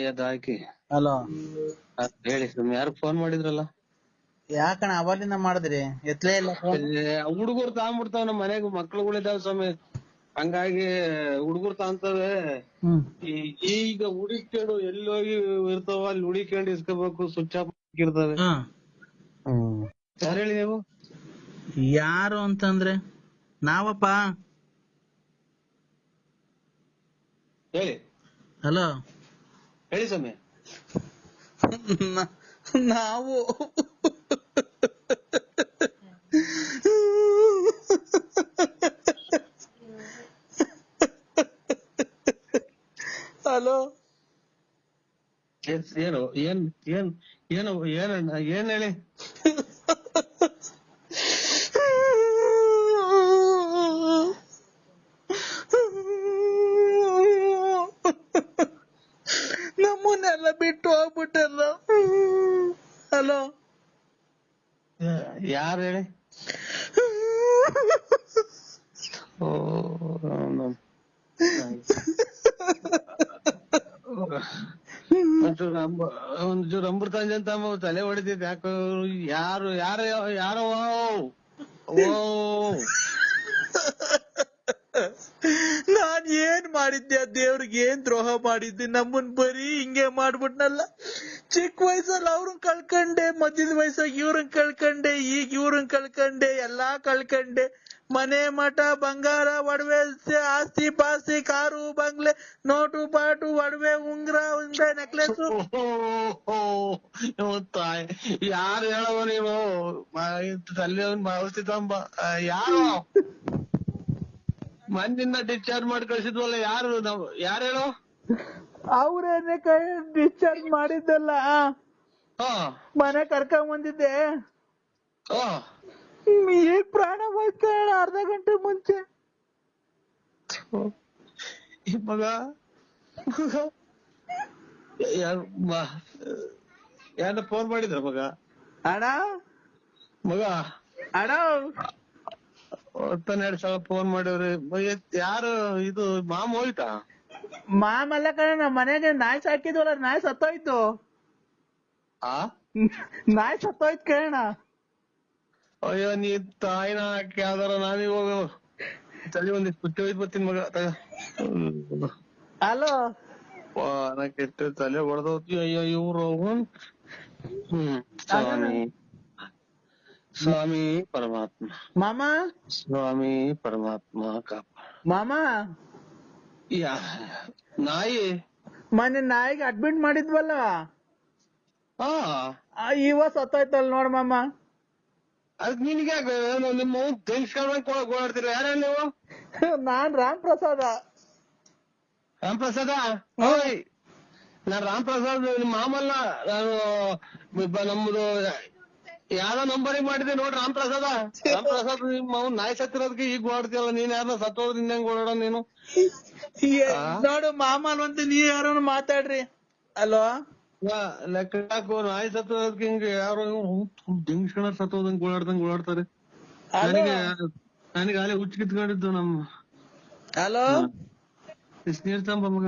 ಅದು ಹಾಕಿ ಹಲೋ ಹೇಳಿ ಸುಮ್ನೆ ಯಾರು ಫೋನ್ ಮಾಡಿದ್ರಲ್ಲ? ಯಾಕಣ ಅವಲಿಂದ ಮಾಡಿದ್ರಿ ಎತ್ಲೇ ಇಲ್ಲ ಫೋನ್. ಹುಡುಗರು ತಗೊಂಡ್ಬಿಡ್ತಾವ ನಮ್ಮ ಮನೆಗ್ ಮಕ್ಳುಗಳಿದಾವ ಸ್ವಾಮಿ, ಹಂಗಾಗಿ ಹುಡುಗರು ತಾಂತವೆ. ಈಗ ಹುಡಿಕೊಂಡು ಎಲ್ಲಿ ಹೋಗಿ ಇರ್ತಾವ ಅಲ್ಲಿ ಹುಡಿಕೊಂಡು ಇಸ್ಕೋಬೇಕು, ಸ್ವಿಚ್ ಆಫ್ ಇರ್ತವೆ. ಯಾರು ಹೇಳಿ ನೀವು? ಯಾರು ಅಂತಂದ್ರೆ ನಾವಪ್ಪ. ಹೇಳಿ. ಹಲೋ ಹೇಳಿ ಸ್ವಾಮಿ. ನಾವು ಹಲೋ ಏನು ಏನ್ ಏನ್ ಏನು ಏನ್ ಹೇಳಿ? ನಮ್ಮನ್ನೆಲ್ಲ ಬಿಟ್ಟು ಹೋಗ್ಬಿಟ್ಟಲ್ಲ. ಹಲೋ ಯಾರು ಹೇಳಿ? ಓ ಒಂಚೂರು ಅಮೃತಾಂಜನ್ ಅಂತ ತಲೆ ಹೊಡಿತೈತೆ ಯಾಕೋ. ಯಾರು ಯಾರೋ ಯಾರೋ ಓ ನಾನ್ ಏನ್ ಮಾಡಿದ್ದೆ ದೇವ್ರಿಗೆ, ಏನ್ ದ್ರೋಹ ಮಾಡಿದ್ದೆ? ನಮ್ಮನ್ ಬರೀ ಹಿಂಗೆ ಮಾಡ್ಬಿಟ್ನಲ್ಲ. ಚಿಕ್ಕ ವಯಸ್ಸಲ್ಲಿ ಅವ್ರನ್ ಕಳ್ಕಂಡೆ, ಮಧ್ಯದ ವಯಸ್ಸಾಗಿ ಇವ್ರನ್ ಕಳ್ಕಂಡೆ, ಈಗ ಇವ್ರನ್ ಕಳ್ಕಂಡೆ, ಎಲ್ಲಾ ಕಳ್ಕಂಡೆ. ಮನೆ ಮಠ ಬಂಗಾರ ಒಡವೆ ಆಸ್ತಿ ಪಾಸ್ತಿ ಕಾರು ಬಂಗ್ಲೆ ನೋಟು ಪಾಟು ಒಡವೆ ಉಂಗ್ರ ನೆಕ್ಲೆಸ್. ತಾಯಿ ಯಾರು ಹೇಳವ ನೀವು? ತಲೆ ಔಷಧಿ ತಗೊಂಬ. ಯಾರು ಮನೆಯಿಂದ ಡಿಸ್ಚಾರ್ಜ್ ಮಾಡಿ ಕಳ್ಸಿದ್ವಲ್ಲ, ಯಾರು ಯಾರು ಹೇಳು? ಅವ್ರೇನೆ ಡಿಸ್ಚಾರ್ಜ್ ಮಾಡಿದ್ದಲ್ಲ, ಮನೆ ಕರ್ಕೊಂಡ್ ಬಂದಿದ್ದೆ. ಈಗ ಪ್ರಾಣ ಹೋಯ್ತು ಅರ್ಧ ಗಂಟೆ ಮುಂಚೆ. ಮಗ ಯಾರ ಫೋನ್ ಮಾಡಿದ್ರ ಮಗ? ಅಣ್ಣ ಮಗ ಅಣ್ಣ 12 ಸಲ ಫೋನ್ ಮಾಡಿವ್ರಿ. ಯಾರು ಇದು ಮಾಮ ಹೋಯ್ತಾ? ಮಾಮಲ್ಲ ಕಣ, ನಮ್ ಮನೆಗೆ ನಾಯಿ ಸಾಕಿದ್ವಲ್ಲ, ನಾಯಿ ಸತ್ತೋಯ್ತು. ನಾಯಿ ಸತ್ತೋಯ್ತು ಕೇಳಣ. ಅಯ್ಯೋ ನೀ ತಾಯಿನ ಯಾವ್ದಾರ ನಾವೀಗ ಹೋಗ ತಲೆ ಒಂದಿಷ್ಟು ಪುಟ್ಟಿ ಹೋಯ್ತು ಬರ್ತೀನಿ ಮಗ. ಹಲೋ ಕೆಟ್ಟ ತಲೆ ಹೊಡೆದೋತಿ. ಅಯ್ಯೋ ಇವ್ರು ಸ್ವಾಮಿ ಸ್ವಾಮಿ ಪರಮಾತ್ಮ, ಮಾಮ ಸ್ವಾಮಿ ಪರಮಾತ್ಮ ಕಾಪ. ಮಾಮ ನಾಯಿ ಮೊನ್ನೆ ನಾಯಿಗೆ ಅಡ್ಮಿಟ್ ಮಾಡಿದ್ವಲ್ಲ, ಹಾ ಇವ ಸತ್ತೋಯ್ತಲ್ ನೋಡ್ ಮಾಮ. ಅದಕ್ ನಿನ್ಗೆ ನಿಮ್ಮ ತೆಗಿಸ್ಕೊಂಡ್ ಓಡಾಡ್ತೀರ? ಯಾರ ನೀವು? ನಾನ್ ರಾಮ್ ಪ್ರಸಾದ. ರಾಮ್ ಪ್ರಸಾದ? ನಾನ್ ರಾಮ್ ಪ್ರಸಾದ್ ನಿಮ್ಮ ಮಾಮಲ್ಲ. ನಾನು ನಮ್ದು ಯಾವ್ದೋ ನಂಬರಿಗೆ ಮಾಡಿದೆ ನೋಡ್ರಿ. ರಾಮ್ ಪ್ರಸಾದ ನಿಮ್ಮ ನಾಯಿ ಸತ್ತಿರೋದಕ್ಕೆ ಈಗ ಓಡಾಡ್ತೀಯಲ್ಲ ನೀನ್. ಯಾರನ್ನ ಸತ್ತೋದ್ರ ಹಿಂದಂಗ್ ಓಡಾಡ ನೀನು? ನೋಡು ಮಾಮಲ್ ಅಂತ ನೀವ್ ಯಾರು ಮಾತಾಡ್ರಿ. ಅಲೋ ಲೆಕ್ಕ ಹಾಕು. ನಾಯಿ ಸತ್ತೋದಕ್ಕೆ ಹಿಂಗ ಯಾರು ಜಂಕ್ಷಣ ಸತ್ತೋದಂಗ್ ಓಡಾಡ್ತಾರೆ. ನನಗೆ ಅಲ್ಲೇ ಹುಚ್ಚ ಕಿತ್ಕೊಂಡಿದ್ದು ನಮ್ಮ. ಹಲೋ ನೀರ್ ತಂಬ ಮಗ.